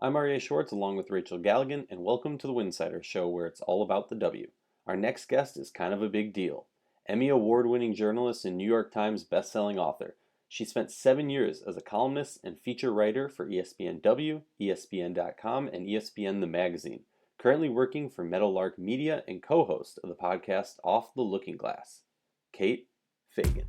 I'm R.A. Schwartz along with Rachel Galligan, and welcome to the Winsidr Show where it's all about the W. Our next guest is kind of a big deal. Emmy Award-winning journalist and New York Times best-selling author. She spent 7 years as a columnist and feature writer for ESPNW, ESPN.com, and ESPN The Magazine. Currently working for Meadowlark Media and co-host of the podcast Off the Looking Glass. Kate Fagan.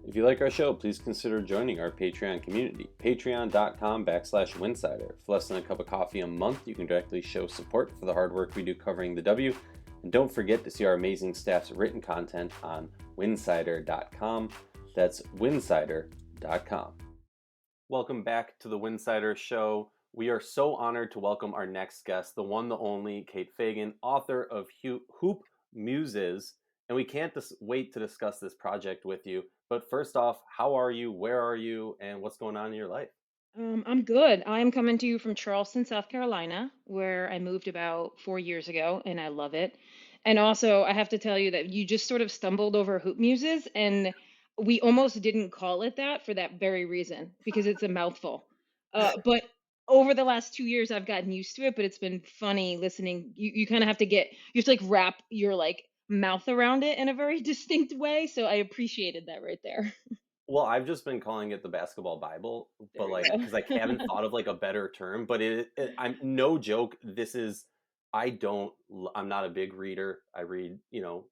If you like our show, please consider joining our Patreon community, patreon.com/Winsidr. For less than a cup of coffee a month, you can directly show support for the hard work we do covering the W. And don't forget to see our amazing staff's written content on winsidr.com. That's winsidr.com. Welcome back to the Winsidr Show. We are so honored to welcome our next guest, the one, the only, Kate Fagan, author of Hoop Muses. And we can't wait to discuss this project with you. But first off, how are you? Where are you? And what's going on in your life? I'm good. I'm coming to you from Charleston, South Carolina, where I moved about 4 years ago, and I love it. And also, I have to tell you that you just sort of stumbled over Hoop Muses, and we almost didn't call it that for that very reason, because it's a mouthful. But over the last 2 years, I've gotten used to it, but it's been funny listening. You kind of have to you have to like wrap your like mouth around it in a very distinct way. So I appreciated that right there. Well, I've just been calling it the basketball Bible, There but we like, go. because I haven't thought of like a better term. But I'm no joke. I'm not a big reader. I read,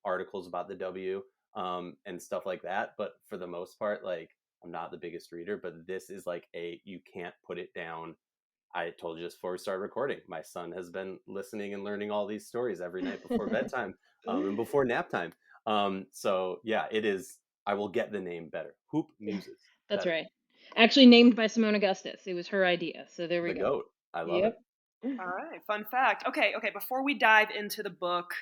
articles about the W, and stuff like that. But for the most part, like, I'm not the biggest reader. But this is like you can't put it down. I told you just before we started recording. My son has been listening and learning all these stories every night before bedtime, and before nap time. So yeah, it is. I will get the name better. Hoop Muses That's better. right. Actually named by Simone Augustus. It was her idea. So there we The go. goat. I love it. Yep. All right, fun fact. Okay. Before we dive into the book,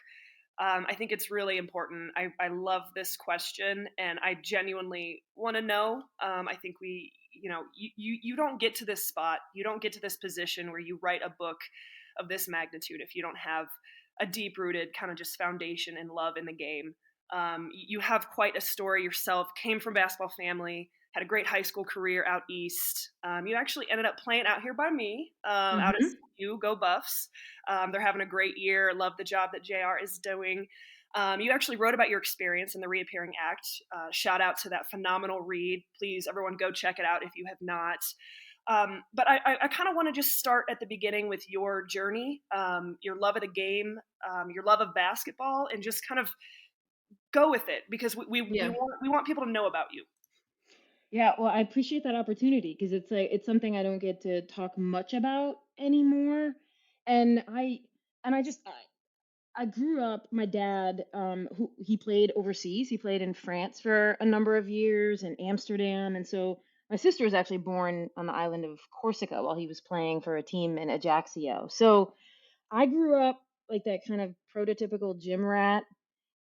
I think it's really important. I love this question, and I genuinely want to know. I think you don't get to this spot, you don't get to this position where you write a book of this magnitude if you don't have a deep rooted kind of just foundation and love in the game. You have quite a story yourself. Came from a basketball family, had a great high school career out east. You actually ended up playing out here by me, out at Hmm. CU. Go Buffs! They're having a great year. Love the job that JR is doing. You actually wrote about your experience in the Reappearing Act. Shout out to that phenomenal read. Please, everyone, go check it out if you have not. But I kind of want to just start at the beginning with your journey, your love of the game, your love of basketball, and just kind of go with it because Yeah. we want people to know about you. Yeah. Well, I appreciate that opportunity because it's something I don't get to talk much about anymore. And I grew up, my dad, who he played overseas. He played in France for a number of years in Amsterdam. And so my sister was actually born on the island of Corsica while he was playing for a team in Ajaccio. So I grew up like that kind of prototypical gym rat,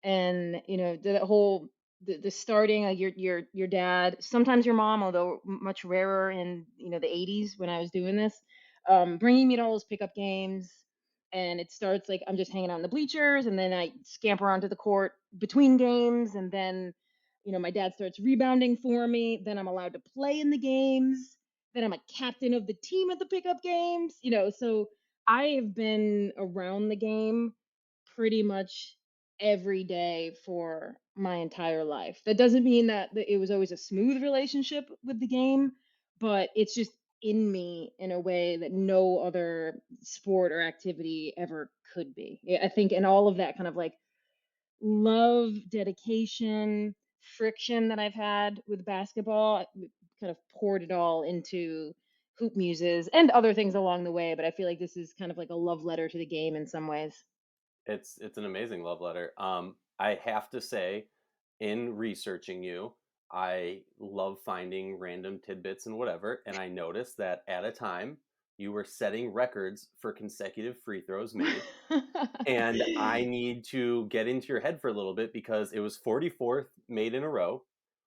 and the whole the starting your dad, sometimes your mom, although much rarer in the 80s when I was doing this, bringing me to all those pickup games. And it starts like I'm just hanging out in the bleachers, and then I scamper onto the court between games, and then my dad starts rebounding for me, then I'm allowed to play in the games, then I'm a captain of the team at the pickup games, so I have been around the game pretty much every day for my entire life. That doesn't mean that it was always a smooth relationship with the game, but it's just in me in a way that no other sport or activity ever could be. I think, and all of that kind of like love, dedication, friction that I've had with basketball, kind of poured it all into Hoop Muses and other things along the way. But I feel like this is kind of like a love letter to the game in some ways. It's an amazing love letter. I have to say, in researching you, I love finding random tidbits and whatever. And I noticed that at a time you were setting records for consecutive free throws made. And I need to get into your head for a little bit because it was 44th made in a row.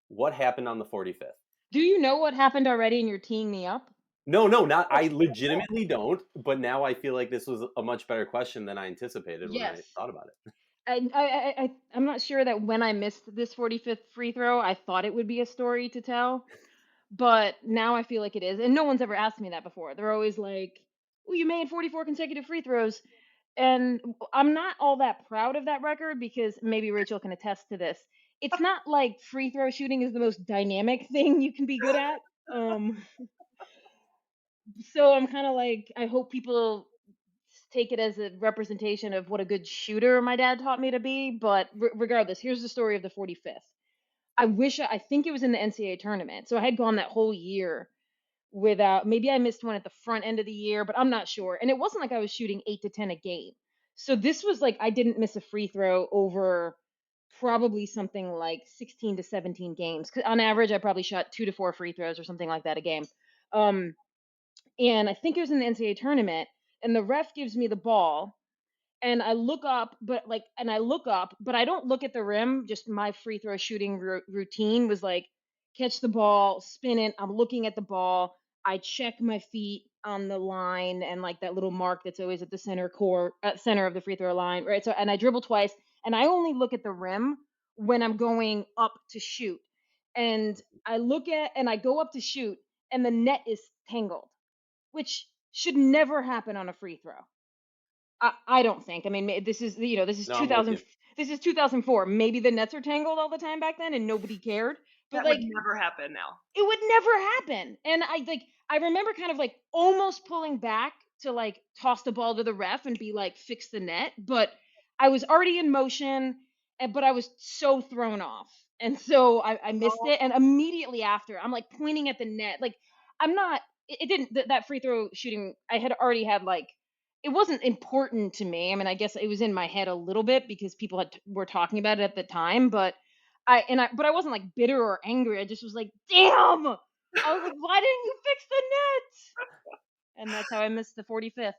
What happened on the 45th? Do you know what happened already and you're teeing me up? No, no, not I legitimately don't, but now I feel like this was a much better question than I anticipated when I Yes. thought about it. I'm not sure that when I missed this 45th free throw, I thought it would be a story to tell, but now I feel like it is. And no one's ever asked me that before. They're always like, "Oh, you made 44 consecutive free throws." And I'm not all that proud of that record because maybe Rachel can attest to this. It's not like free throw shooting is the most dynamic thing you can be good at. Um, so I'm kind of like, I hope people take it as a representation of what a good shooter my dad taught me to be. But regardless, here's the story of the 45th. I think it was in the NCAA tournament. So I had gone that whole year without, maybe I missed one at the front end of the year, but I'm not sure. And it wasn't like I was shooting 8 to 10 a game. So this was like I didn't miss a free throw over probably something like 16 to 17 games. 'Cause on average, I probably shot 2 to 4 free throws or something like that a game. Um, and I think it was in the NCAA tournament, and the ref gives me the ball, and I look up, but I don't look at the rim. Just my free throw shooting routine was like catch the ball, spin it. I'm looking at the ball. I check my feet on the line and like that little mark that's always at the center of the free throw line, right? So and I dribble twice, and I only look at the rim when I'm going up to shoot. And I go up to shoot, and the net is tangled, which should never happen on a free throw. I don't think. I mean, this is No, I'm with you. 2004. Maybe the nets are tangled all the time back then, and nobody cared. But That would like, never happen now. it would never happen. And I remember kind of like almost pulling back to like toss the ball to the ref and be like, fix the net. But I was already in motion, but I was so thrown off. And so I missed Oh, it. And immediately after, I'm like pointing at the net. Like, I'm not, it didn't, that free throw shooting, I had already had like, it wasn't important to me. I mean, I guess it was in my head a little bit because people were talking about it at the time, but but I wasn't like bitter or angry. I just was like, damn. I was like, why didn't you fix the net? And that's how I missed the 45th.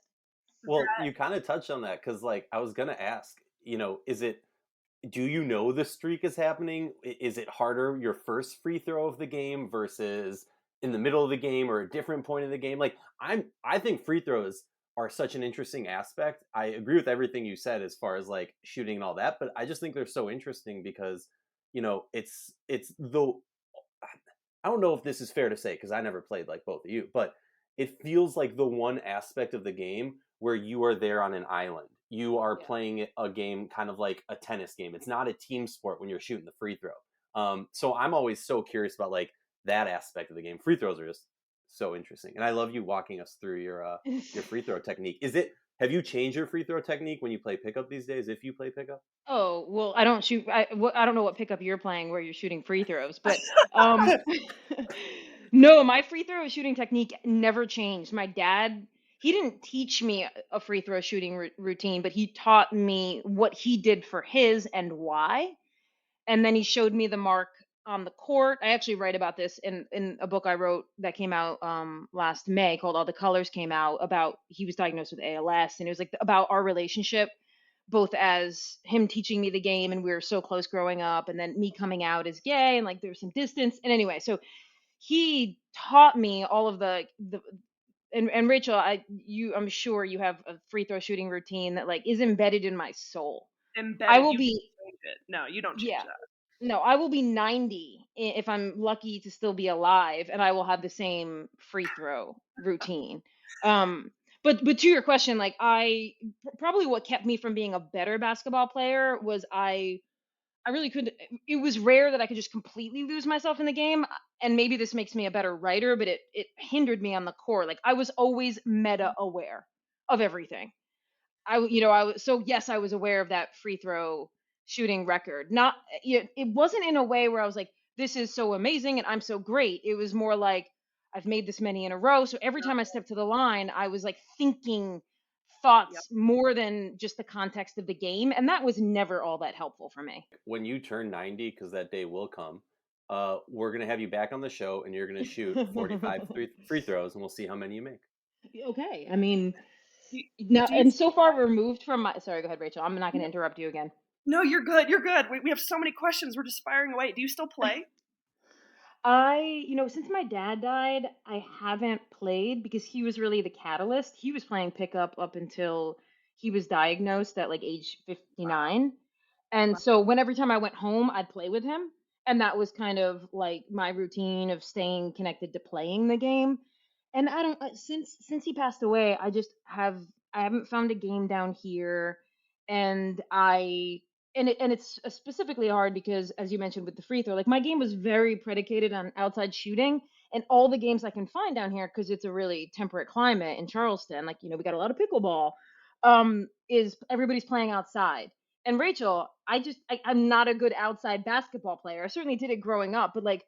Well, you kind of touched on that because, like, I was gonna ask, do you know the streak is happening? Is it harder your first free throw of the game versus in the middle of the game or a different point in the game? Like, I think free throws are such an interesting aspect. I agree with everything you said as far as like shooting and all that, but I just think they're so interesting because, it's the I don't know if this is fair to say because I never played like both of you, but it feels like the one aspect of the game where you are there on an island. You are Yeah. playing a game kind of like a tennis game. It's not a team sport when you're shooting the free throw. So I'm always so curious about like that aspect of the game. Free throws are just so interesting, and I love you walking us through your free throw technique. Have you changed your free throw technique when you play pickup these days? If you play pickup? Oh, well, I don't shoot. I don't know what pickup you're playing where you're shooting free throws, but um, no, my free throw shooting technique never changed. My dad, he didn't teach me a free throw shooting routine, but he taught me what he did for his and why. And then he showed me the mark on the court. I actually write about this in a book I wrote that came out last May called All the Colors Came Out about he was diagnosed with ALS, and it was like about our relationship both as him teaching me the game and we were so close growing up, and then me coming out as gay and like there's some distance. And anyway, so he taught me all of the and Rachel, I'm sure you have a free throw shooting routine that like is embedded in my soul. I embedded. will You be can't change it. No, you don't change Yeah. that. No, I will be 90 if I'm lucky to still be alive, and I will have the same free throw routine. Um, but to your question, like probably what kept me from being a better basketball player was I really couldn't. It was rare that I could just completely lose myself in the game, and maybe this makes me a better writer, but it hindered me on the core. Like I was always meta aware of everything. I was so yes, I was aware of that free throw shooting record. Not it wasn't in a way where I was like, this is so amazing and I'm so great. It was more like I've made this many in a row. So every time I stepped to the line, I was like thinking Yep. thoughts more than just the context of the game. And that was never all that helpful for me. When you turn 90, because that day will come, we're gonna have you back on the show, and you're gonna shoot 45 free throws, and we'll see how many you make. Okay. I mean, Do, now, do you and still so far play? removed from my, sorry, go ahead, Rachel. I'm not going to interrupt you again. No, you're good. You're good. We have so many questions. We're just firing away. Do you still play? Since my dad died, I haven't played because he was really the catalyst. He was playing pickup up until he was diagnosed at like age Wow. 59. And Wow. so when every time I went home, I'd play with him. And that was kind of like my routine of staying connected to playing the game. And I don't since he passed away, I haven't found a game down here. And it's specifically hard because, as you mentioned with the free throw, like my game was very predicated on outside shooting, and all the games I can find down here, because it's a really temperate climate in Charleston, like we got a lot of pickleball, is everybody's playing outside. And Rachel, I'm not a good outside basketball player. I certainly did it growing up, but like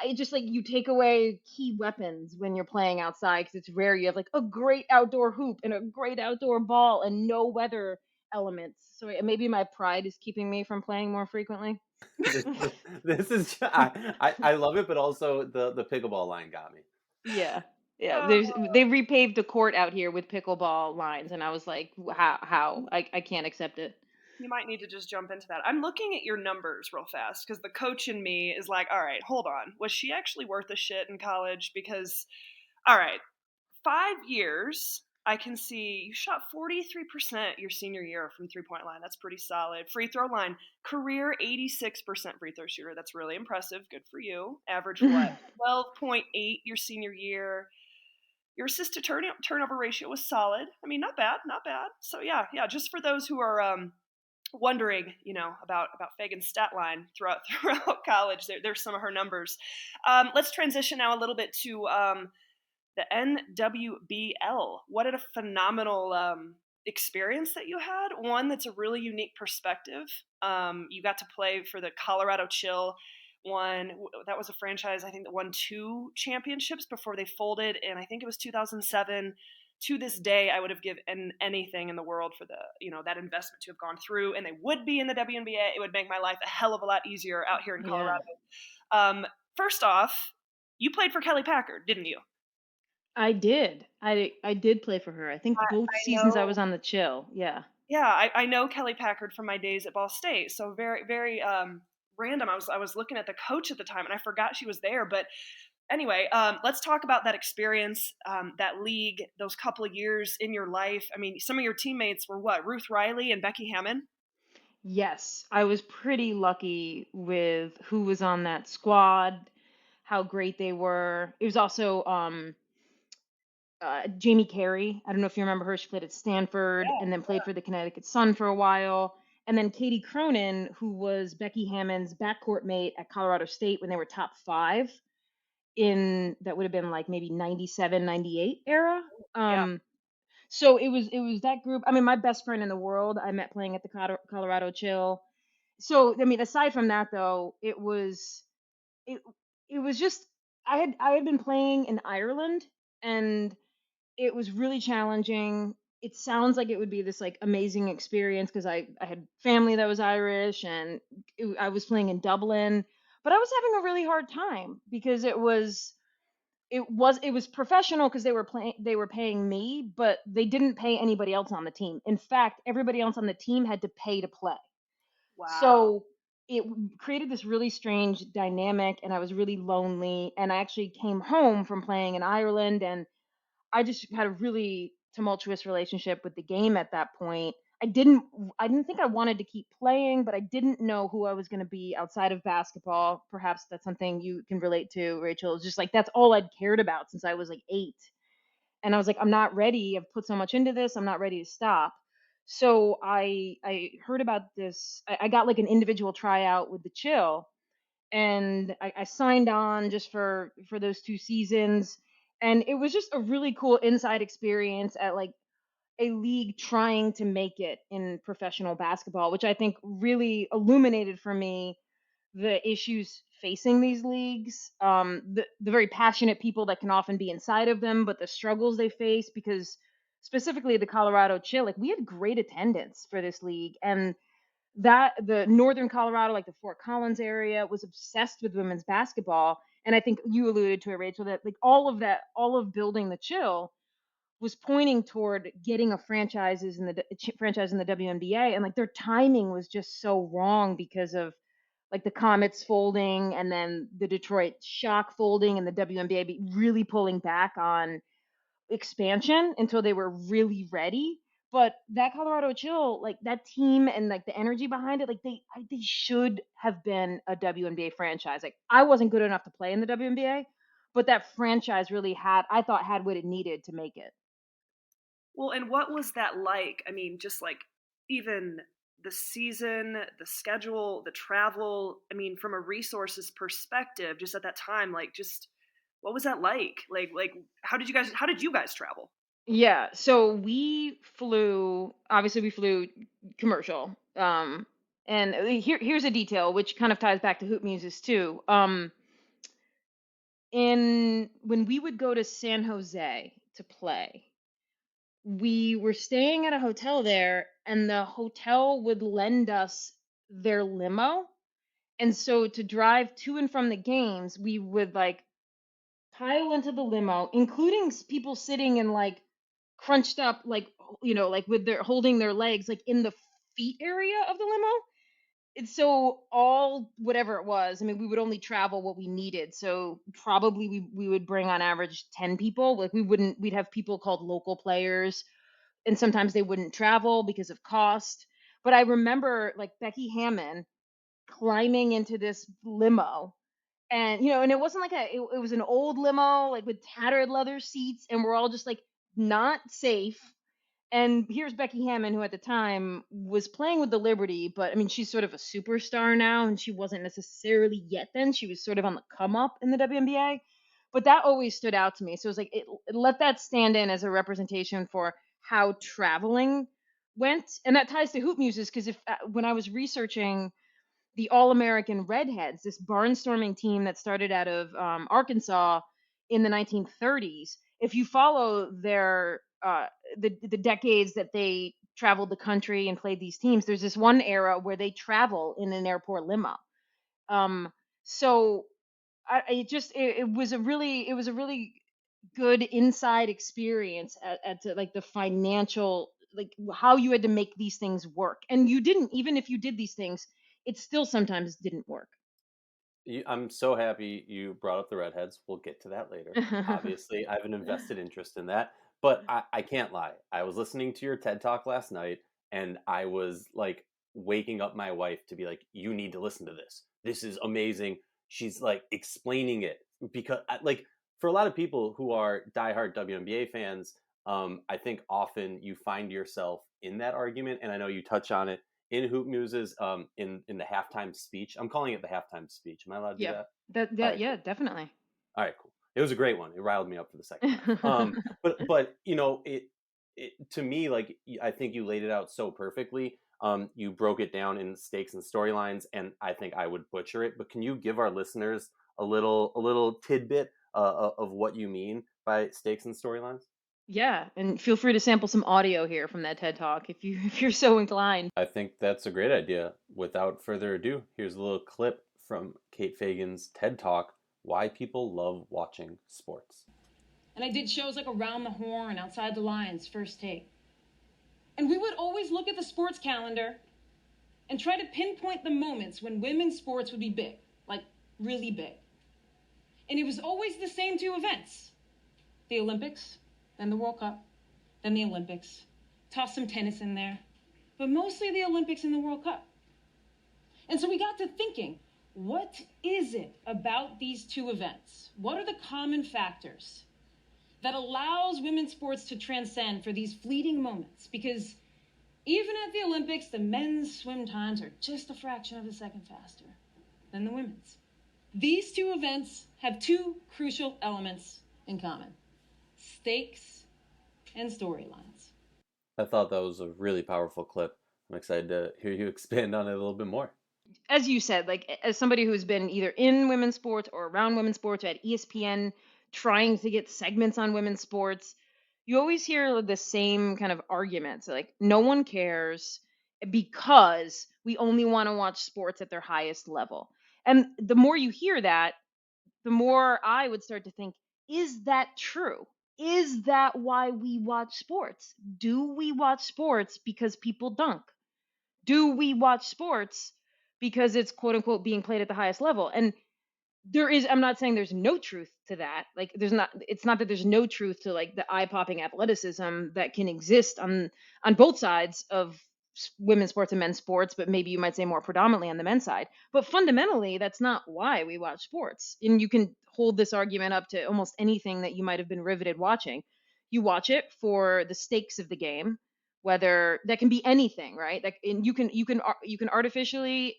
I just like you take away key weapons when you're playing outside because it's rare. You have like a great outdoor hoop and a great outdoor ball and no weather elements. So maybe my pride is keeping me from playing more frequently. This, this is I love it, but also the pickleball line got me. Yeah. Yeah, Uh, they repaved the court out here with pickleball lines, and I was like, how? I can't accept it. you might need to just jump into that. I'm looking at your numbers real fast because the coach in me is like, all right, hold on. Was she actually worth a shit in college? Because, all right, 5 years, I can see you shot 43% your senior year from 3 point line. That's pretty solid. Free throw line, career 86% free throw shooter. That's really impressive. Good for you. Average what? 12.8 your senior year. Your assist to turnover ratio was solid. I mean, not bad, not bad. So yeah. Just for those who are wondering, about Fagan's stat line throughout college, there's some of her numbers. Let's transition now a little bit to the NWBL. What a phenomenal experience that you had. One that's a really unique perspective. You got to play for the Colorado Chill. One that was a franchise I think that won 2 championships before they folded, and I think it was 2007. To this day, I would have given anything in the world for that investment to have gone through, and they would be in the WNBA. It would make my life a hell of a lot easier out here in Yeah, Colorado. First off, you played for Kelly Packard, didn't you? I did. I did play for her. I think both I seasons I know. was on the chill. Yeah. Yeah, I know Kelly Packard from my days at Ball State. So very, very random. I was looking at the coach at the time, and I forgot she was there. But anyway, let's talk about that experience, that league, those couple of years in your life. I mean, some of your teammates were what? Ruth Riley and Becky Hammond. Yes, I was pretty lucky with who was on that squad, how great they were. It was also Jamie Carey. I don't know if you remember her. She played at Stanford and then played for the Connecticut Sun for a while. And then Katie Cronin, who was Becky Hammond's backcourt mate at Colorado State when they were top five in that would have been like maybe 97, 98 era. Yeah. So it was that group. I mean, my best friend in the world I met playing at the Colorado Chill. So I mean, aside from that though, it it was just I had been playing in Ireland, and it was really challenging. It sounds like it would be this like amazing experience because I had family that was Irish, and I was playing in Dublin, but I was having a really hard time because it was professional because they were paying me, but they didn't pay anybody else on the team. In fact, everybody else on the team had to pay to play. Wow. So it created this really strange dynamic, and I was really lonely, and I actually came home from playing in Ireland, and I just had a really tumultuous relationship with the game at that point. I didn't think I wanted to keep playing, but I didn't know who I was going to be outside of basketball. Perhaps that's something you can relate to, Rachel. It's just like that's all I'd cared about since I was like 8. And I was like, I'm not ready. I've put so much into this. I'm not ready to stop. So I heard about this. I got like an individual tryout with the Chill, and I signed on just for those 2 seasons, and it was just a really cool inside experience at like a league trying to make it in professional basketball, which I think really illuminated for me the issues facing these leagues, the very passionate people that can often be inside of them, but the struggles they face because specifically the Colorado Chill, like we had great attendance for this league, and that the northern Colorado, like the Fort Collins area, was obsessed with women's basketball. And I think you alluded to it, Rachel, that like all of building the Chill was pointing toward getting a franchise in the WNBA, and like their timing was just so wrong because of like the Comets folding and then the Detroit Shock folding and the WNBA really pulling back on expansion until they were really ready. But that Colorado Chill, like that team and like the energy behind it, like they should have been a WNBA franchise. Like I wasn't good enough to play in the WNBA, but that franchise really I thought had what it needed to make it. Well, and what was that like? I mean, just like even the season, the schedule, the travel. I mean, from a resources perspective, just at that time, like just what was that like? Like how did you guys travel? Yeah, so obviously we flew commercial. And here's a detail which kind of ties back to Hoop Muses too. In when we would go to San Jose to play, we were staying at a hotel there, and the hotel would lend us their limo. And so to drive to and from the games, we would like pile into the limo, including people sitting in like crunched up, like, like with their holding their legs, like in the feet area of the limo. It's so all whatever it was. I mean, we would only travel what we needed. So probably we would bring on average 10 people. Like we'd have people called local players, and sometimes they wouldn't travel because of cost. But I remember like Becky Hammon climbing into this limo, and and it wasn't like it was an old limo like with tattered leather seats, and we're all just like not safe. And here's Becky Hammon, who at the time was playing with the Liberty, but I mean, she's sort of a superstar now, and she wasn't necessarily yet then. She was sort of on the come up in the WNBA. But that always stood out to me. So it was like, let that stand in as a representation for how traveling went. And that ties to Hoop Muses, because when I was researching the All American Redheads, this barnstorming team that started out of Arkansas in the 1930s. If you follow the decades that they traveled the country and played these teams, there's this one era where they travel in an airport limo. So it was a really good inside experience at like the financial, like how you had to make these things work, and you didn't, even if you did these things, it still sometimes didn't work. I'm so happy you brought up the redheads. We'll get to that later. Obviously, I have an invested interest in that, but I can't lie. I was listening to your TED talk last night, and I was like waking up my wife to be like, "You need to listen to this. This is amazing." She's like explaining it because, like, for a lot of people who are diehard WNBA fans, I think often you find yourself in that argument, and I know you touch on it in Hoop Muses, in the halftime speech. I'm calling it the halftime speech. Am I allowed to do Yeah, that? All that right, yeah, cool. definitely. All right, cool. It was a great one. It riled me up for the second half. But it to me, like, I think you laid it out so perfectly. You broke it down in stakes and storylines, and I think I would butcher it. But can you give our listeners a little tidbit of what you mean by stakes and storylines? Yeah, and feel free to sample some audio here from that TED talk if you if you're so inclined. I think that's a great idea. Without further ado, here's a little clip from Kate Fagan's TED Talk, Why People Love Watching Sports. And I did shows like Around the Horn, Outside the Lines, First Take. And we would always look at the sports calendar and try to pinpoint the moments when women's sports would be big, like really big. And it was always the same two events: the Olympics, then the World Cup, then the Olympics. Toss some tennis in there, but mostly the Olympics and the World Cup. And so we got to thinking, what is it about these two events? What are the common factors that allows women's sports to transcend for these fleeting moments? Because even at the Olympics, the men's swim times are just a fraction of a second faster than the women's. These two events have two crucial elements in common: stakes and storylines. I thought that was a really powerful clip. I'm excited to hear you expand on it a little bit more. As you said, like as somebody who's been either in women's sports or around women's sports or at ESPN trying to get segments on women's sports, you always hear the same kind of arguments like no one cares because we only want to watch sports at their highest level. And the more you hear that, the more I would start to think, is that true? is that why we watch sports? Do we watch sports because people dunk? Do we watch sports because it's quote unquote being played at the highest level? And I'm not saying there's no truth to that. Like it's not that there's no truth to like the eye-popping athleticism that can exist on both sides of women's sports and men's sports, but maybe you might say more predominantly on the men's side. But fundamentally, that's not why we watch sports. And you can hold this argument up to almost anything that you might have been riveted watching. You watch it for the stakes of the game, whether that can be anything, right? Like, and you can artificially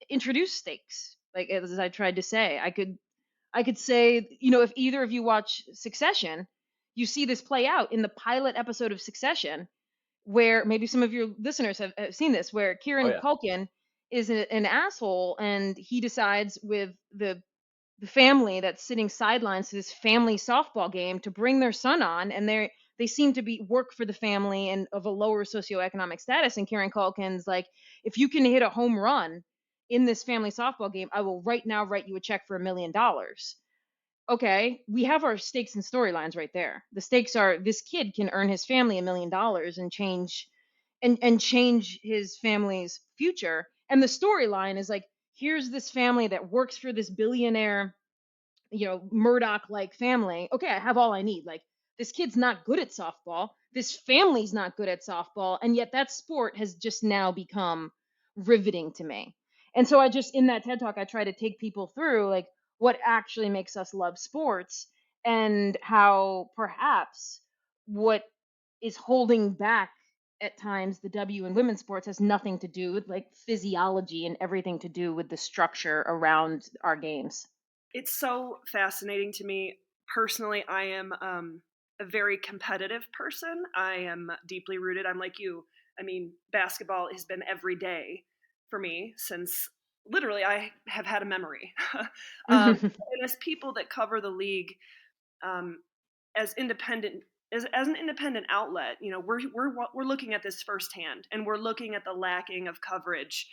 introduce stakes. Like, as I tried to say, I could say, if either of you watch Succession, you see this play out in the pilot episode of Succession, where maybe some of your listeners have seen this, where Oh Kieran yeah. Culkin is an asshole, and he decides with the family that's sitting sidelines to this family softball game to bring their son on, and they seem to be work for the family and of a lower socioeconomic status. And Kieran Culkin's like, if you can hit a home run in this family softball game, I will right now write you a check for $1 million. Okay, we have our stakes and storylines right there. The stakes are this kid can earn his family $1 million and change his family's future. And the storyline is like, here's this family that works for this billionaire, Murdoch like family. Okay, I have all I need. Like, this kid's not good at softball. This family's not good at softball. And yet that sport has just now become riveting to me. And so in that TED talk, I try to take people through like what actually makes us love sports, and how perhaps what is holding back at times the W in women's sports has nothing to do with like physiology and everything to do with the structure around our games. It's so fascinating to me. Personally, I am a very competitive person. I am deeply rooted. I'm like you. I mean, basketball has been every day for me since literally I have had a memory. And as people that cover the league, um, as independent as an independent outlet, we're looking at this firsthand, and we're looking at the lacking of coverage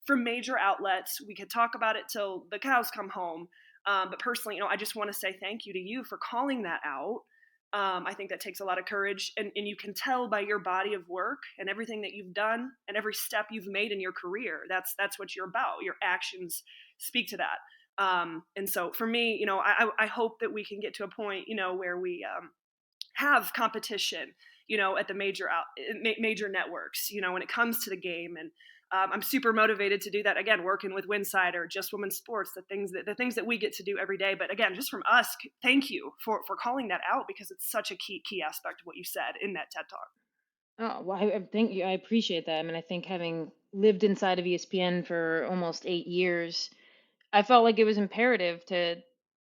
from major outlets. We could talk about it till the cows come home, but personally, I just want to say thank you to you for calling that out. I think that takes a lot of courage, and you can tell by your body of work and everything that you've done and every step you've made in your career. That's what you're about. Your actions speak to that. And so for me, I hope that we can get to a point, where we have competition, at the major networks, when it comes to the game. And I'm super motivated to do that. Again, working with Winsidr, Just Women's Sports, the things that we get to do every day. But again, just from us, thank you for calling that out, because it's such a key aspect of what you said in that TED Talk. Oh, well, I thank you. I appreciate that. I mean, I think having lived inside of ESPN for almost 8 years, I felt like it was imperative to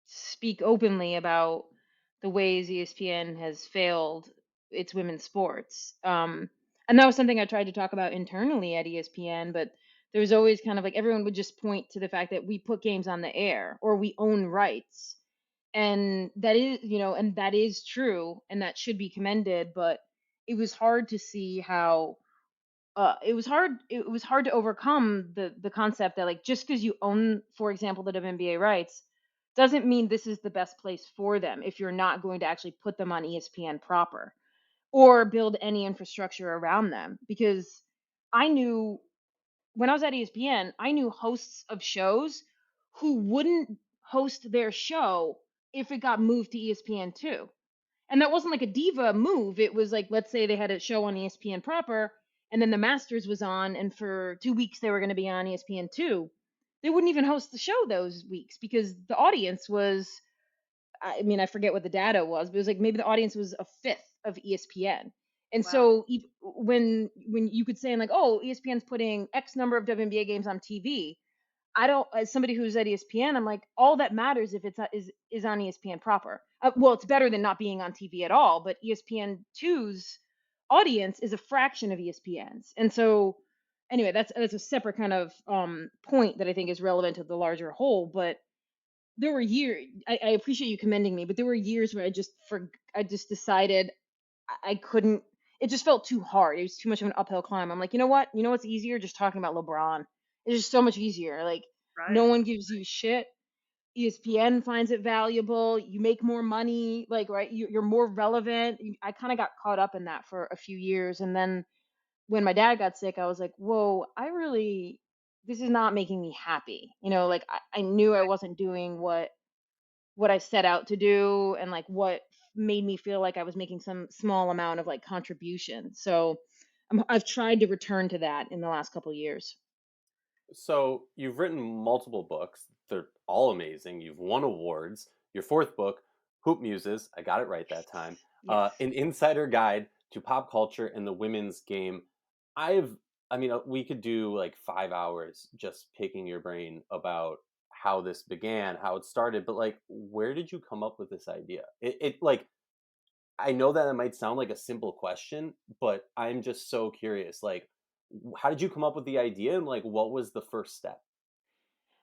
speak openly about the ways ESPN has failed its women's sports. And that was something I tried to talk about internally at ESPN, but there was always kind of like everyone would just point to the fact that we put games on the air or we own rights. And that is true, and that should be commended, but it was hard to see how it was hard to overcome the concept that like just because you own, for example, the WNBA rights doesn't mean this is the best place for them if you're not going to actually put them on ESPN proper or build any infrastructure around them. Because I knew when I was at ESPN, I knew hosts of shows who wouldn't host their show if it got moved to ESPN2. And that wasn't like a diva move. It was like, let's say they had a show on ESPN proper, and then the Masters was on, and for 2 weeks they were going to be on ESPN2. They wouldn't even host the show those weeks because the audience was, I mean, I forget what the data was, but it was like maybe the audience was a fifth of ESPN. And Wow. so when you could say, like, oh, ESPN's putting X number of WNBA games on TV, I don't, as somebody who's at ESPN, I'm like, all that matters if is on ESPN proper. Well, it's better than not being on TV at all, but ESPN2's audience is a fraction of ESPN's. And so anyway, that's a separate kind of point that I think is relevant to the larger whole. But there were years, I appreciate you commending me, but there were years where I just decided I couldn't, it just felt too hard. It was too much of an uphill climb. I'm like, you know what? You know what's easier? Just talking about LeBron. It's just so much easier. Like, no Right. one gives you shit. ESPN finds it valuable. You make more money, like, right? You're more relevant. I kind of got caught up in that for a few years, and then when my dad got sick, I was like, whoa, this is not making me happy. Like I knew I wasn't doing what I set out to do, and like what made me feel like I was making some small amount of like contribution. So I've tried to return to that in the last couple years. So you've written multiple books. They're all amazing. You've won awards. Your fourth book, Hoop Muses, I got it right that time. Yes. An insider guide to pop culture and the women's game. I've, I mean, we could do like 5 hours just picking your brain about how this began, how it started, but like, where did you come up with this idea? Like, I know that it might sound like a simple question, but I'm just so curious. Like, how did you come up with the idea and like what was the first step?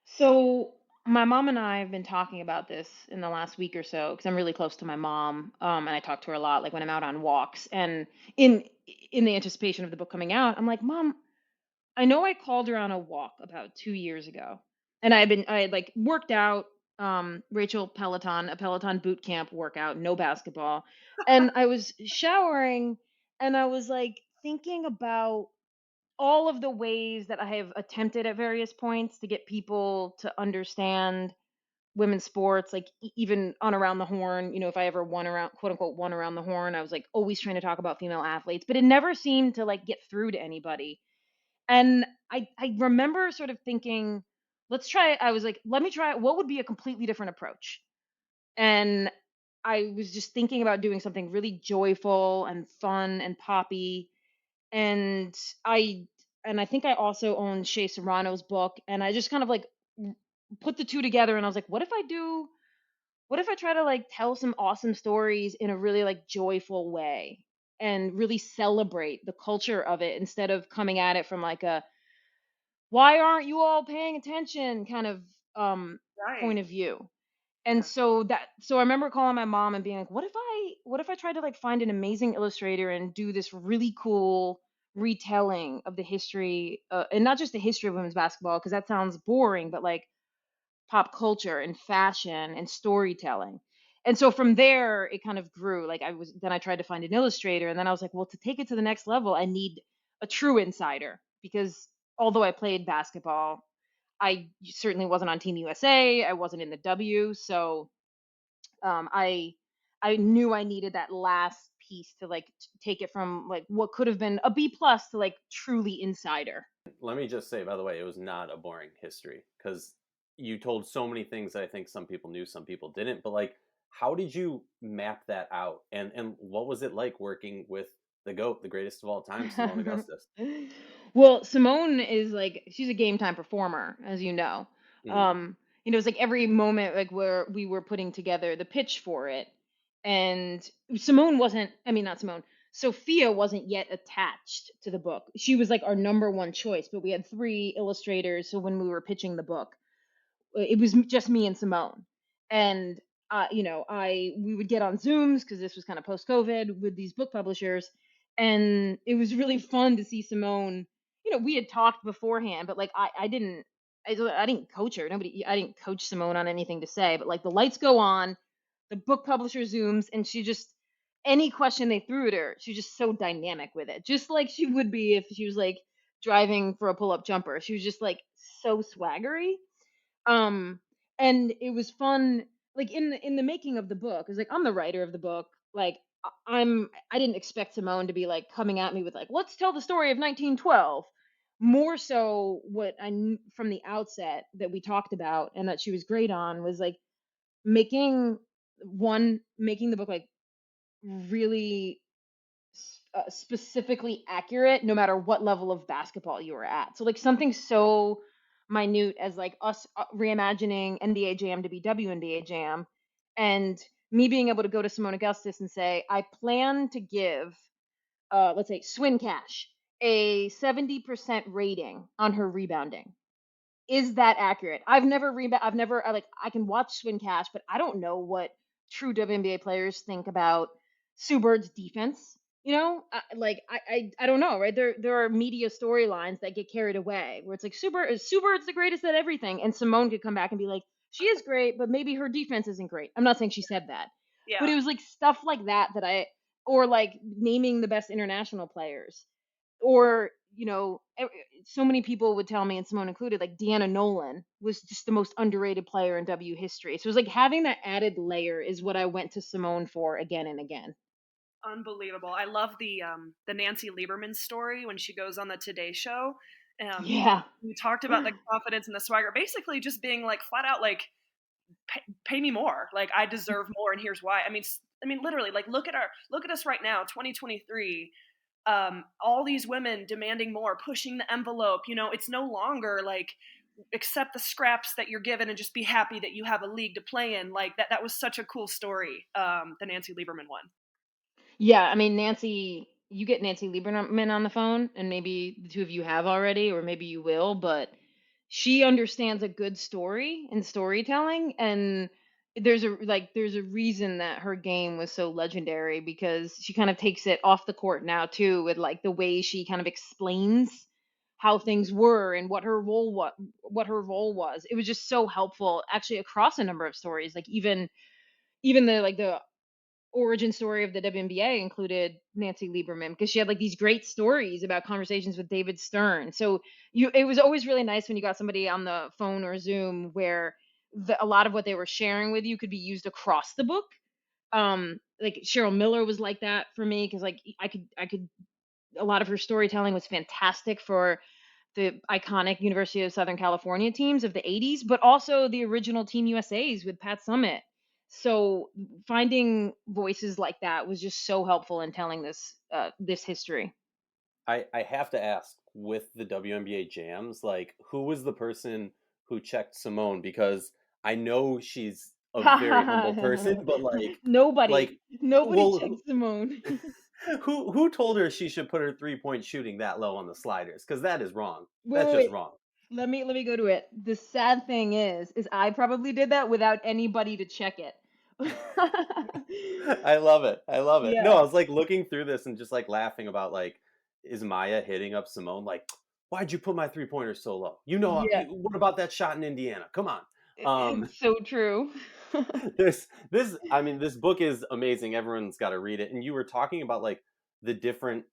So my mom and I have been talking about this in the last week or so because I'm really close to my mom, and I talk to her a lot, like when I'm out on walks. And in in the anticipation of the book coming out, I'm like, Mom, I know I called her on a walk about 2 years ago, and I had like worked out, Rachel Peloton, a Peloton boot camp workout, no basketball, and I was showering, and I was like thinking about all of the ways that I have attempted at various points to get people to understand women's sports, like even on Around the Horn. If I ever won around, quote unquote, won around the horn, I was like always trying to talk about female athletes, but it never seemed to like get through to anybody. And I remember sort of thinking, let's try it. I was like, let me try it. What would be a completely different approach? And I was just thinking about doing something really joyful and fun and poppy. And I and I think I also own Shea Serrano's book, and I just kind of like w- put the two together, and I was like, what if I try to like tell some awesome stories in a really like joyful way and really celebrate the culture of it instead of coming at it from like a why aren't you all paying attention kind of um Right. point of view. And Yeah. so I remember calling my mom and being like, what if I tried to like find an amazing illustrator and do this really cool retelling of the history, and not just the history of women's basketball because that sounds boring, but like pop culture and fashion and storytelling. And so from there it kind of grew. Like I tried to find an illustrator, and then I was like, well, to take it to the next level, I need a true insider because although I played basketball, I certainly wasn't on Team USA. I wasn't in the W. So um, I I knew I needed that last piece to like take it from like what could have been a B plus to like truly insider. Let me just say, by the way, it was not a boring history because you told so many things that I think some people knew, some people didn't. But like, how did you map that out? And what was it like working with the GOAT, the greatest of all time, Simone Augustus? Well, Simone is like she's a game time performer, as you know. Hmm. Um, it's like every moment like where we were putting together the pitch for it, and Simone wasn't. I mean, not Simone. Sophia wasn't yet attached to the book. She was like our number one choice, but we had three illustrators. So when we were pitching the book, it was just me and Simone. And I we would get on Zooms because this was kind of post COVID with these book publishers, and it was really fun to see Simone. We had talked beforehand, but like I didn't coach her. I didn't coach Simone on anything to say, but like the lights go on, the book publisher zooms, and she just any question they threw at her, she was just so dynamic with it, just like she would be if she was like driving for a pull up jumper. She was just like so swaggery. um and it was fun, like in the making of the book. It's like I'm the writer of the book. Like I didn't expect Simone to be like coming at me with like let's tell the story of 1912. More so what I knew from the outset that we talked about and that she was great on was like making making the book like really specifically accurate no matter what level of basketball you were at. So like something so minute as like us reimagining NBA Jam to be WNBA Jam, and me being able to go to Simone Augustus and say, I plan to give, let's say, Swin Cash a 70% rating on her rebounding. Is that accurate? I've never like I can watch Swin Cash, but I don't know what true WNBA players think about Sue Bird's defense. I don't know, right? There are media storylines that get carried away where it's like Sue Bird's the greatest at everything, and Simone could come back and be like, she is great, but maybe her defense isn't great. I'm not saying she said that, but Yeah. it was like stuff like that or like naming the best international players, or so many people would tell me, and Simone included, like Deanna Nolan was just the most underrated player in W history. So it was like having that added layer is what I went to Simone for again and again. Unbelievable. I love the Nancy Lieberman story when she goes on the Today Show. Yeah. You talked about the confidence and the swagger, basically just being like flat out like pay me more. Like I deserve more, and here's why. I mean, literally, like look at us right now, 2023. All these women demanding more, pushing the envelope. It's no longer like accept the scraps that you're given and just be happy that you have a league to play in. Like that was such a cool story, the Nancy Lieberman one. Yeah, I mean, Nancy, you get Nancy Lieberman on the phone, and maybe the two of you have already, or maybe you will, but she understands a good story and storytelling, and there's a reason that her game was so legendary, because she kind of takes it off the court now too, with like the way she kind of explains how things were and what her role was. It was just so helpful actually across a number of stories, like even the origin story of the WNBA included Nancy Lieberman, because she had like these great stories about conversations with David Stern. So it was always really nice when you got somebody on the phone or Zoom where a lot of what they were sharing with you could be used across the book. Like Cheryl Miller was like that for me, because like I could a lot of her storytelling was fantastic for the iconic University of Southern California teams of the 80s, but also the original Team USA's with Pat Summitt. So finding voices like that was just so helpful in telling this history. I have to ask, with the WNBA jams, like who was the person who checked Simone? Because I know she's a very humble person, but Nobody, like, nobody well, checked Simone. who told her she should put her 3 point shooting that low on the sliders? Because that is wrong. Wait, That's wait, just wait. wrong. Let me go to it. The sad thing is I probably did that without anybody to check it. I love it. I love it. No, Yeah, I was like looking through this and just like laughing about like, is Maya hitting up Simone? Like, why'd you put my 3 pointer so low? yeah. What about that shot in Indiana? Come on. Um, It's so true. I mean, this book is amazing. Everyone's got to read it. And you were talking about like the different,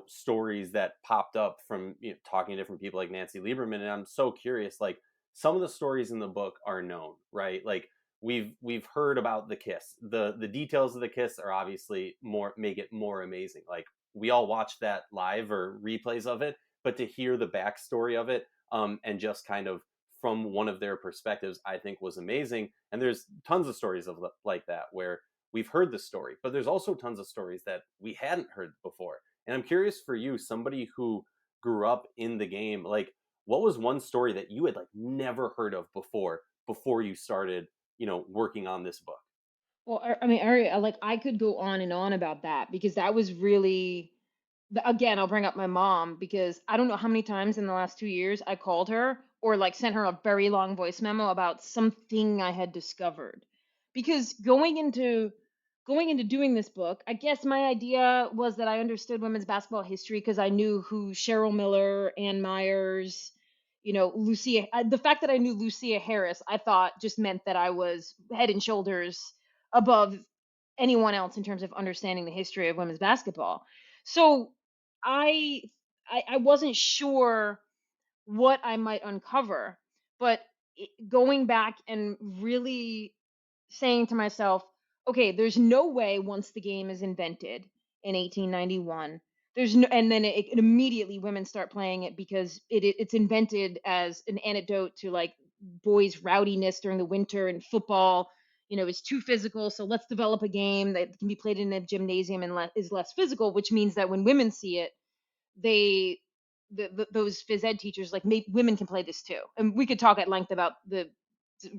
stories that popped up from talking to different people like Nancy Lieberman. And I'm so curious, like some of the stories in the book are known, right? Like we've heard about the kiss. The details of the kiss are obviously make it more amazing. Like we all watched that live or replays of it, but to hear the backstory of it, and just kind of from one of their perspectives, I think was amazing. And there's tons of stories of like that where we've heard the story, but there's also tons of stories that we hadn't heard before. And I'm curious for you, somebody who grew up in the game, like what was one story that you had like never heard of before you started, working on this book? Well, I mean, Ari, I could go on and on about that, because that was really again, I'll bring up my mom, because I don't know how many times in the last 2 years I called her or like sent her a very long voice memo about something I had discovered. Because going into doing this book, I guess my idea was that I understood women's basketball history because I knew who Cheryl Miller, Ann Myers, Lucia. The fact that I knew Lucia Harris, I thought just meant that I was head and shoulders above anyone else in terms of understanding the history of women's basketball. So I I wasn't sure what I might uncover, but going back and really saying to myself, okay, there's no way once the game is invented in 1891, there's no, and then it immediately women start playing it because it's invented as an antidote to like boys' rowdiness during the winter and football. Is too physical, so let's develop a game that can be played in a gymnasium and is less physical, which means that when women see it, they those phys ed teachers like women can play this too. And we could talk at length about the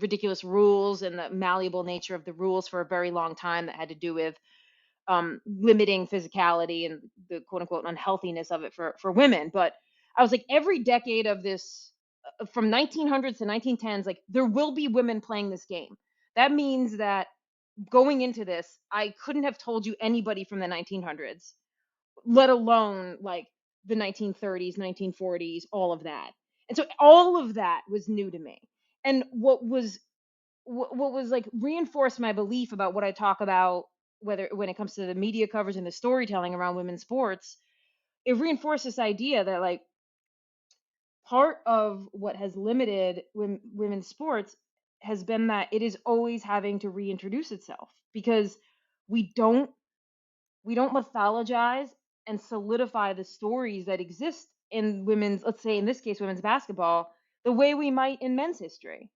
ridiculous rules and the malleable nature of the rules for a very long time that had to do with limiting physicality and the quote unquote unhealthiness of it for women. But I was like, every decade of this, from 1900s to 1910s, like there will be women playing this game. That means that going into this, I couldn't have told you anybody from the 1900s, let alone like the 1930s, 1940s, all of that. And so all of that was new to me. And what was what was like reinforced my belief about what I talk about, whether when it comes to the media coverage and the storytelling around women's sports. It reinforced this idea that like part of what has limited women's sports has been that it is always having to reintroduce itself because we don't we don't mythologize and solidify the stories that exist in women's, let's say in this case women's basketball, the way we might in men's history.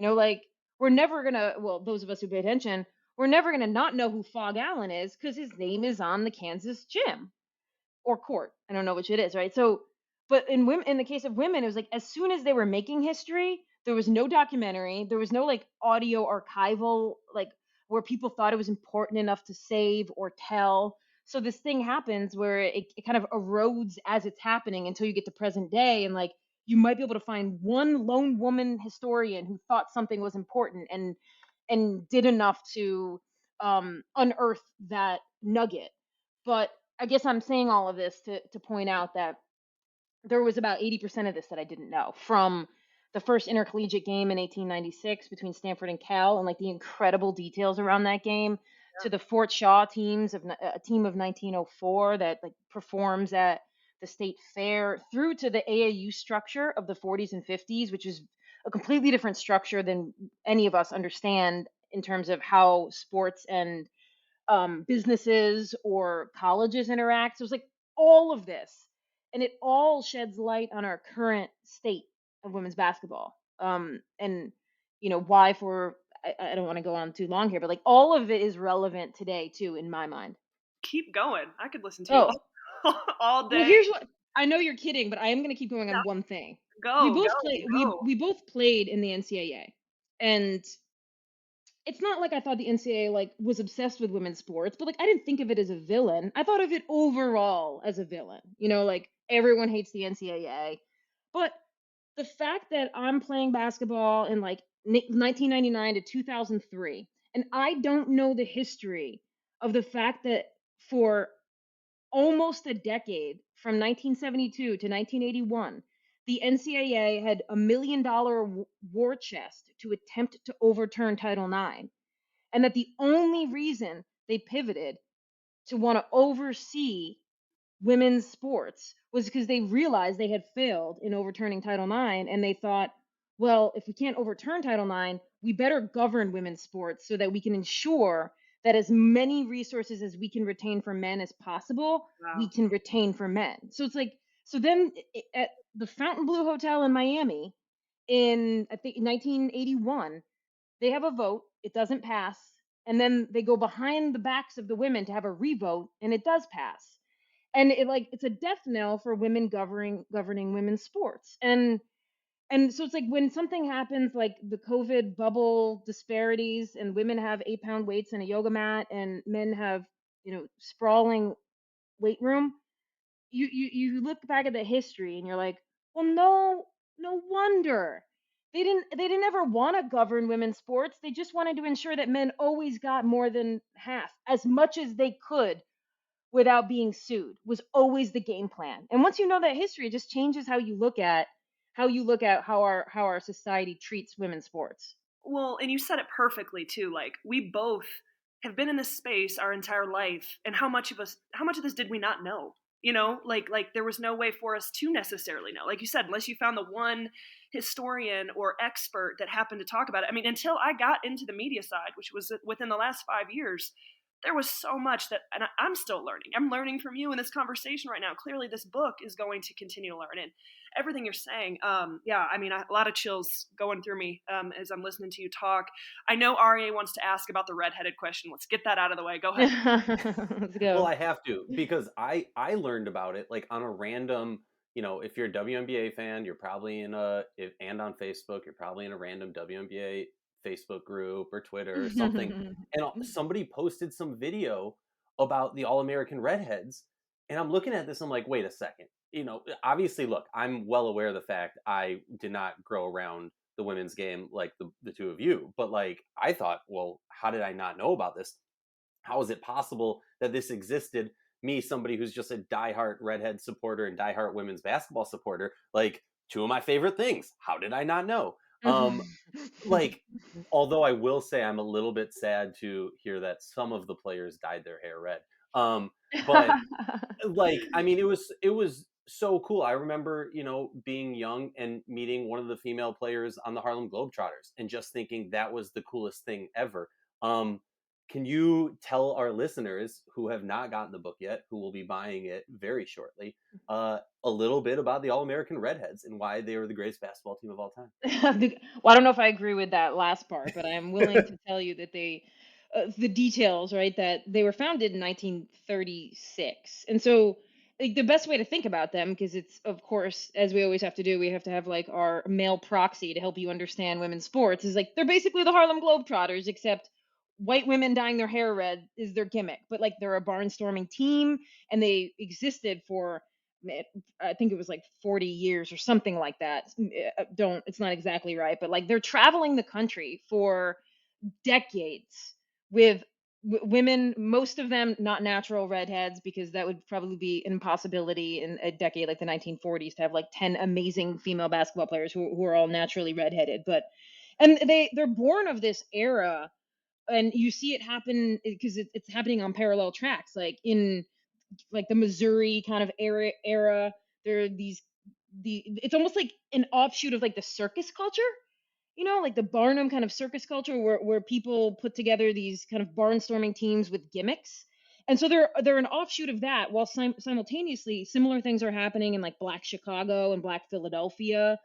Like we're never gonna, well, those of us who pay attention, we're never gonna not know who Fog Allen is because his name is on the Kansas gym or court. I don't know which it is, right? So, but in women, in the case of women, it was like as soon as they were making history, there was no documentary, there was no like audio archival, like where people thought it was important enough to save or tell. So this thing happens where it kind of erodes as it's happening until you get to present day, and like you might be able to find one lone woman historian who thought something was important and did enough to unearth that nugget. But I guess I'm saying all of this to point out that there was about 80% of this that I didn't know, from the first intercollegiate game in 1896 between Stanford and Cal and like the incredible details around that game, to the Fort Shaw teams of a team of 1904 that like performs at the state fair, through to the AAU structure of the 40s and 50s, which is a completely different structure than any of us understand in terms of how sports and businesses or colleges interact. So it's like all of this, and it all sheds light on our current state of women's basketball. And why for I don't want to go on too long here, but like all of it is relevant today too, in my mind. Keep going. I could listen to you Oh, all well, day. here's what I know you're kidding, but I am going to keep going Yeah, on one thing. We go, both go, play. We go. we both played in the NCAA, and it's not like I thought the NCAA like was obsessed with women's sports, but like I didn't think of it as a villain. I thought of it overall as a villain. Like everyone hates the NCAA, but the fact that I'm playing basketball in like 1999 to 2003, and I don't know the history of the fact that for almost a decade, from 1972 to 1981, the NCAA had $1 million war chest to attempt to overturn Title IX, and that the only reason they pivoted to want to oversee women's sports was because they realized they had failed in overturning Title IX, and they thought, well, if we can't overturn Title IX, we better govern women's sports so that we can ensure that as many resources as we can retain for men as possible, we Wow. can retain for men. So it's like, so then at the Fontainebleau Hotel in Miami in, I think, 1981, they have a vote, it doesn't pass, and then they go behind the backs of the women to have a revote, and it does pass. And it's a death knell for women governing women's sports. And so it's like when something happens like the COVID bubble disparities, and women have 8-pound weights and a yoga mat and men have, sprawling weight room, you look back at the history and you're like, well, no wonder they didn't ever want to govern women's sports. They just wanted to ensure that men always got more than half, as much as they could, without being sued, was always the game plan. And once you know that history, it just changes how our society treats women's sports. Well, and you said it perfectly too. Like we both have been in this space our entire life, and how much of this did we not know? Like there was no way for us to necessarily know. Like you said, unless you found the one historian or expert that happened to talk about it. I mean, until I got into the media side, which was within the last 5 years, there was so much that, and I'm still learning. I'm learning from you in this conversation right now. Clearly, this book is going to continue to learn, and everything you're saying. Yeah, I mean, a lot of chills going through me as I'm listening to you talk. I know Arya wants to ask about the redheaded question. Let's get that out of the way. Go ahead. Let's Well, go. I have to because I learned about it like on a random, if you're a WNBA fan, you're probably and on Facebook, you're probably in a random WNBA Facebook group or Twitter or something, and somebody posted some video about the All-American redheads, and I'm looking at this, I'm like, wait a second, obviously, look, I'm well aware of the fact I did not grow around the women's game like the two of you, but like I thought, well, how did I not know about this? How is it possible that this existed? Me, somebody who's just a diehard redhead supporter and diehard women's basketball supporter, like two of my favorite things. How did I not know? Like, although I will say I'm a little bit sad to hear that some of the players dyed their hair red. But like, I mean, it was so cool. I remember, being young and meeting one of the female players on the Harlem Globetrotters and just thinking that was the coolest thing ever. Um, can you tell our listeners who have not gotten the book yet, who will be buying it very shortly, a little bit about the All American Redheads and why they were the greatest basketball team of all time? Well, I don't know if I agree with that last part, but I am willing to tell you that the details, right, that they were founded in 1936. And so, like, the best way to think about them, because it's, of course, as we always have to do, we have to have like our male proxy to help you understand women's sports, is like they're basically the Harlem Globetrotters, except white women dyeing their hair red is their gimmick. But like they're a barnstorming team, and they existed for I think it was like 40 years or something like that. Don't, it's not exactly right, but like they're traveling the country for decades with women, most of them not natural redheads, because that would probably be an impossibility in a decade like the 1940s to have like 10 amazing female basketball players who are all naturally redheaded. But, and they're born of this era, and you see it happen because it's happening on parallel tracks, like in like the Missouri kind of era. There are the it's almost like an offshoot of like the circus culture, like the Barnum kind of circus culture, where people put together these kind of barnstorming teams with gimmicks. And so they're an offshoot of that, while simultaneously similar things are happening in like Black Chicago and Black Philadelphia,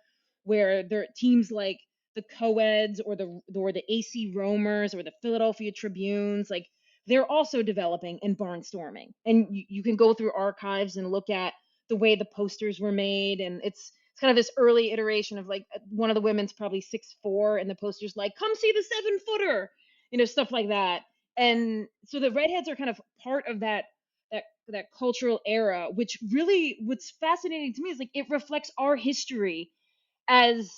where there are teams like the Coeds or the AC Roamers or the Philadelphia Tribunes, like they're also developing and barnstorming. And you can go through archives and look at the way the posters were made, and it's kind of this early iteration of like one of the women's probably 6'4", and the poster's like, "Come see the 7-footer," stuff like that. And so the redheads are kind of part of that cultural era, which really, what's fascinating to me is like it reflects our history as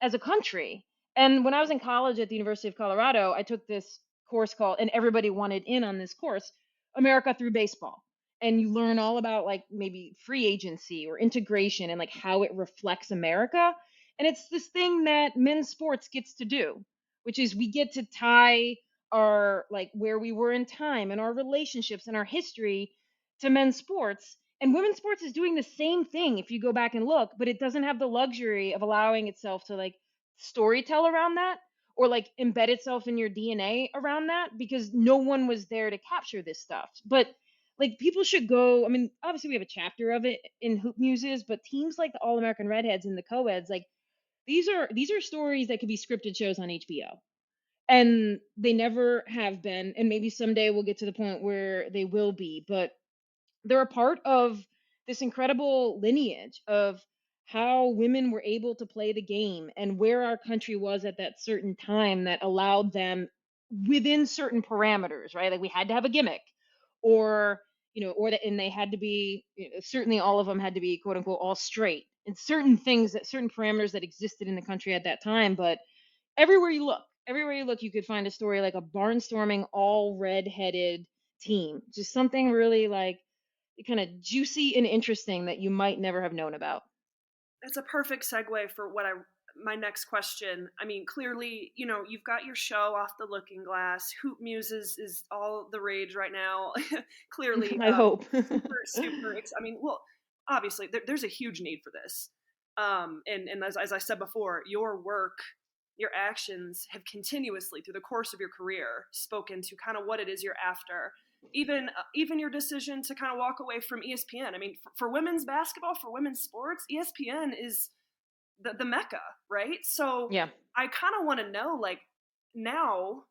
as a country. And when I was in college at the University of Colorado, I took this course called, and everybody wanted in on this course, America Through Baseball. And you learn all about like maybe free agency or integration and like how it reflects America. And it's this thing that men's sports gets to do, which is we get to tie our like where we were in time and our relationships and our history to men's sports. And women's sports is doing the same thing if you go back and look, but it doesn't have the luxury of allowing itself to like storytell around that or like embed itself in your DNA around that, because no one was there to capture this stuff. But like people should go, I mean, obviously we have a chapter of it in Hoop Muses, but teams like the All American Redheads and the Co-eds, like these are stories that could be scripted shows on HBO. And they never have been, and maybe someday we'll get to the point where they will be, but they're a part of this incredible lineage of how women were able to play the game and where our country was at that certain time that allowed them within certain parameters, right? Like we had to have a gimmick, or or that, and they had to be, certainly all of them had to be quote unquote all straight, and certain things, that certain parameters that existed in the country at that time. But everywhere you look, you could find a story like a barnstorming all red-headed team, just something really like kind of juicy and interesting that you might never have known about. That's a perfect segue for my next question. I mean, clearly, you've got your show Off the Looking Glass. Hoop Muses is all the rage right now. Clearly, I hope. super, super. I mean, well, obviously, there's a huge need for this. And as I said before, your work, your actions have continuously through the course of your career spoken to kind of what it is you're after. Even your decision to kind of walk away from ESPN. I mean, for women's basketball, for women's sports, ESPN is the mecca, right? So Yeah. I kind of want to know, like, now,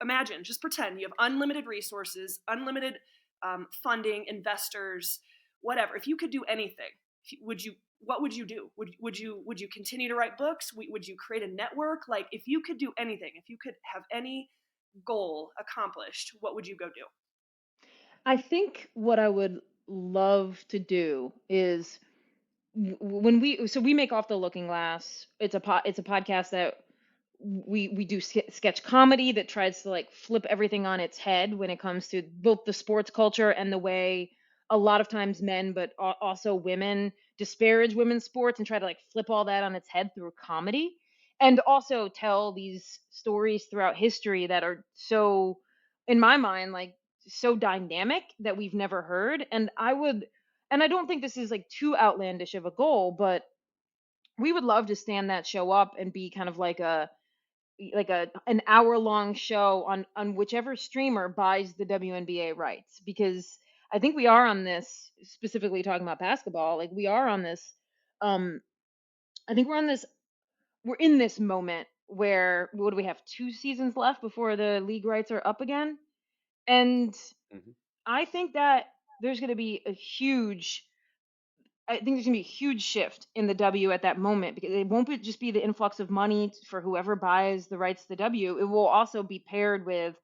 imagine, just pretend you have unlimited resources, unlimited funding, investors, whatever. If you could do anything, what would you do? Would you continue to write books? Would you create a network? Like, if you could do anything, if you could have any goal accomplished, what would you go do? I think what I would love to do is when we make Off the Looking Glass. It's a podcast that we do sketch comedy that tries to like flip everything on its head when it comes to both the sports culture and the way a lot of times men, but also women, disparage women's sports and try to like flip all that on its head through comedy, and also tell these stories throughout history that are so, in my mind, like so dynamic that we've never heard. And I don't think this is like too outlandish of a goal, but we would love to stand that show up and be kind of like a an hour long show on whichever streamer buys the WNBA rights, because I think we are on this, specifically talking about basketball, like we are on this, um I think we're in this moment where, what do we have, 2 seasons left before the league rights are up again? And Mhm. I think that there's going to be a huge I think there's gonna be a huge shift in the W at that moment, because it won't just be the influx of money for whoever buys the rights to the W. It will also be paired with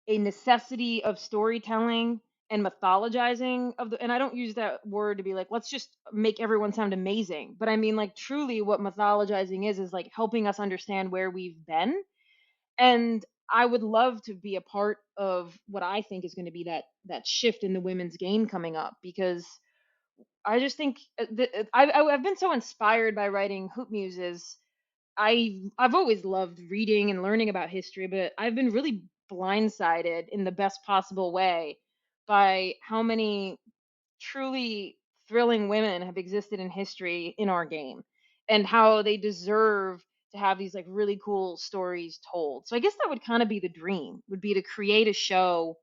a necessity of storytelling and mythologizing of the. And I don't use that word to be like, let's just make everyone sound amazing, but I mean like truly what mythologizing is like helping us understand where we've been. And I would love to be a part of what I think is going to be that shift in the women's game coming up, because I just think I've been so inspired by writing Hoop Muses. I've always loved reading and learning about history, but I've been really blindsided in the best possible way by how many truly thrilling women have existed in history in our game, and how they deserve to have these like really cool stories told. So I guess that would kind of be the dream, would be to create a show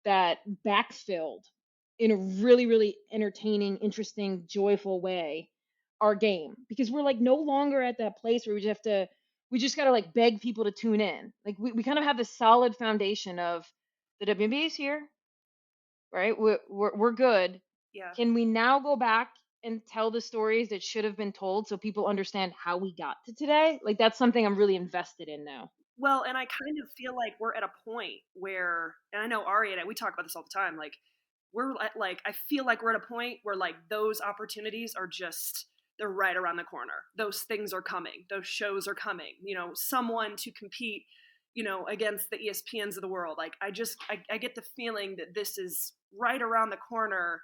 that backfilled in a really, really entertaining, interesting, joyful way our game. Because we're like no longer at that place where we just gotta like beg people to tune in. Like we kind of have this solid foundation of the WNBA is here, right? We're good. Yeah. Can we now go back and tell the stories that should have been told so people understand how we got to today? Like that's something I'm really invested in now. Well, and I kind of feel like we're at a point where, and I know Ari and I, we talk about this all the time, like we're at, like, I feel like we're at a point where like those opportunities are just, they're right around the corner. Those things are coming. Those shows are coming. You know, someone to compete, you know, against the ESPNs of the world. Like I get the feeling that this is right around the corner,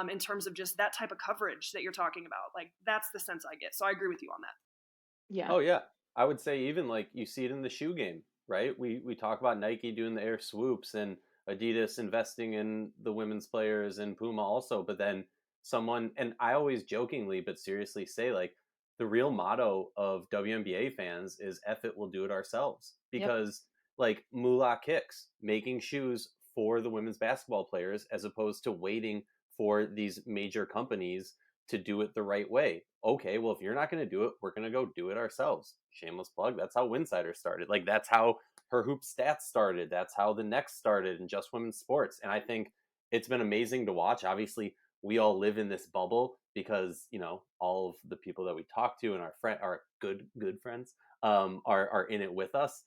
in terms of just that type of coverage that you're talking about. Like that's the sense I get. So I agree with you on that. Yeah. Oh yeah, I would say even like you see it in the shoe game, right? We talk about Nike doing the air swoops and Adidas investing in the women's players and Puma also, but then someone, and I always jokingly but seriously say like the real motto of WNBA fans is F it, we'll do it ourselves, Yep. because like Moolah Kicks making shoes for the women's basketball players as opposed to waiting for these major companies to do it the right way. Okay, well, if you're not going to do it, we're going to go do it ourselves. Shameless plug. That's how Winsidr started. Like, that's how her hoop stats started. That's how the next started in just women's sports. And I think it's been amazing to watch. Obviously, we all live in this bubble because, you know, all of the people that we talk to and our good friends, are in it with us.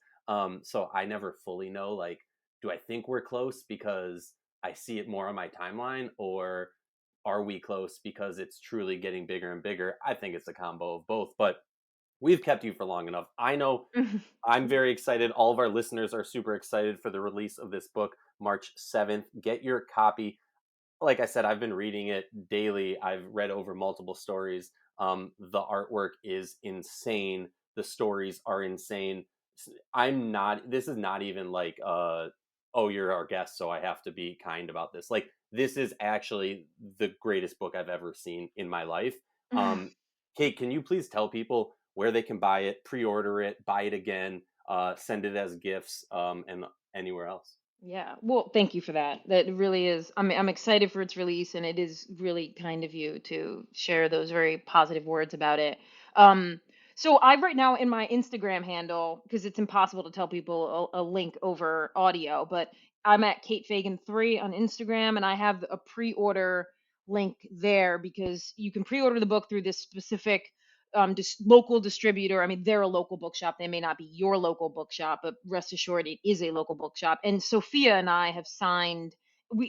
So I never fully know, like, do I think we're close because I see it more on my timeline, or are we close because it's truly getting bigger and bigger? I think it's a combo of both, but we've kept you for long enough. I know I'm very excited. All of our listeners are super excited for the release of this book, March 7th. Get your copy. Like I said, I've been reading it daily. I've read over multiple stories. The artwork is insane. The stories are insane. This is not even like, oh, you're our guest, so I have to be kind about this. Like, this is actually the greatest book I've ever seen in my life. Um, Kate, can you please tell people where they can buy it, pre-order it, buy it again, send it as gifts, and anywhere else? Yeah. Well, thank you for that. That really is. I'm excited for its release, and it is really kind of you to share those very positive words about it. Um, so I right now in my Instagram handle, because it's impossible to tell people a link over audio, but I'm at Kate Fagan 3 on Instagram, and I have a pre-order link there because you can pre-order the book through this specific local distributor. I mean, they're a local bookshop. They may not be your local bookshop, but rest assured, it is a local bookshop. And Sophia and I have signed.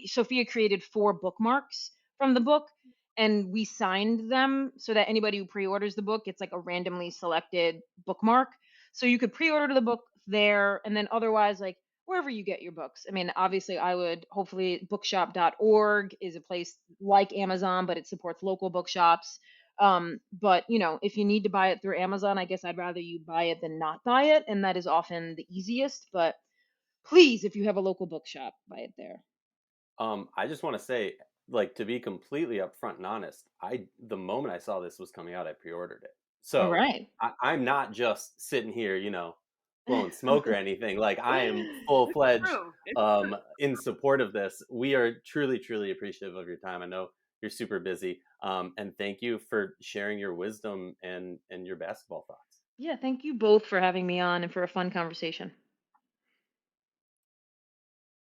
Sophia created 4 bookmarks from the book, and we signed them so that anybody who pre-orders the book gets like a randomly selected bookmark. So you could pre-order the book there, and then otherwise, like wherever you get your books. I mean, obviously, I would hopefully bookshop.org is a place like Amazon, but it supports local bookshops. But if you need to buy it through Amazon, I guess I'd rather you buy it than not buy it, and that is often the easiest. But please, if you have a local bookshop, buy it there. I just want to say, like, to be completely upfront and honest, the moment I saw this was coming out, I pre-ordered it. All So right. I'm not just sitting here, blowing smoke or anything. Like, I am full It's fledged true. It's true. in support of this. We are truly, truly appreciative of your time. I know you're super busy, and thank you for sharing your wisdom and your basketball thoughts. Yeah, thank you both for having me on and for a fun conversation.